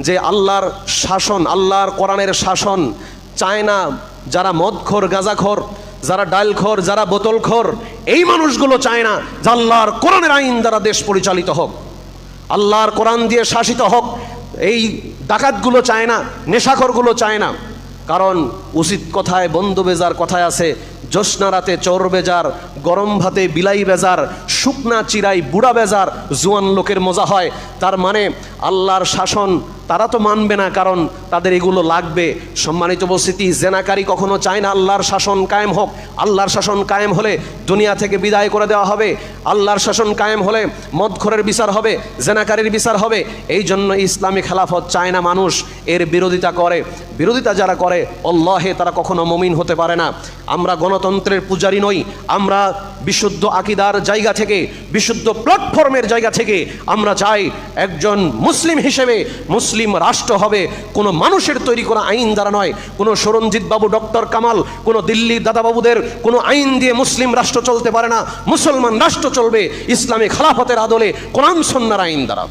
যে আল্লাহর শাসন, আল্লাহর কোরআনের শাসন চায় না যারা মদখোর, গাঁজাখোর, যারা ডালখোর, যারা বোতলখোর, এই মানুষগুলো চায় না যে আল্লাহর কোরআনের আইন দ্বারা দেশ পরিচালিত হোক, আল্লাহর কোরআন দিয়ে শাসিত হোক। এই ডাকাতগুলো চায় না, নেশাখোরগুলো চায় না। কারণ উচিত কথায় বন্ধু বেজার কথায় আছে, জ্যোৎস্না রাতে চোর বেজার, গরম ভাতে বিলাই বেজার, শুকনা চিরাই বুড়া বেজার, জুয়ান লোকের মজা হয়। তার মানে আল্লাহর শাসন তারা তো মানবে না, কারণ তাদের এগুলো লাগবে। সম্মানিত উপস্থিতি, জেনাকারী কখনো চায় না আল্লাহর শাসন কায়েম হোক। আল্লাহর শাসন কায়েম হলে দুনিয়া থেকে বিদায় করে দেওয়া হবে। আল্লাহর শাসন কায়েম হলে মদখোরের বিচার হবে, জেনাকারীর বিচার হবে। এই জন্য ইসলামী খেলাফত চায় না মানুষ এর বিরোধিতা করে। বিরোধিতা যারা করে আল্লাহে তারা কখনো মুমিন হতে পারে না। আমরা গণতন্ত্রের পূজারী নই, আমরা বিশুদ্ধ আকীদার জায়গা থেকে, বিশুদ্ধ প্ল্যাটফর্মের জায়গা থেকে আমরা চাই একজন মুসলিম হিসেবে মুসলিম রাষ্ট্র হবে কোনো মানুষের তৈরি করা আইন দ্বারা নয়, কোনো সরঞ্জিৎ বাবু, ডক্টর কামাল, কোনো দিল্লির দাদাবাবুদের কোনো আইন দিয়ে মুসলিম রাষ্ট্র চলতে পারে না। মুসলমান রাষ্ট্র চলবে ইসলামী খেলাফতের আদলে, কোরআন সুন্নাহর আইন দ্বারা।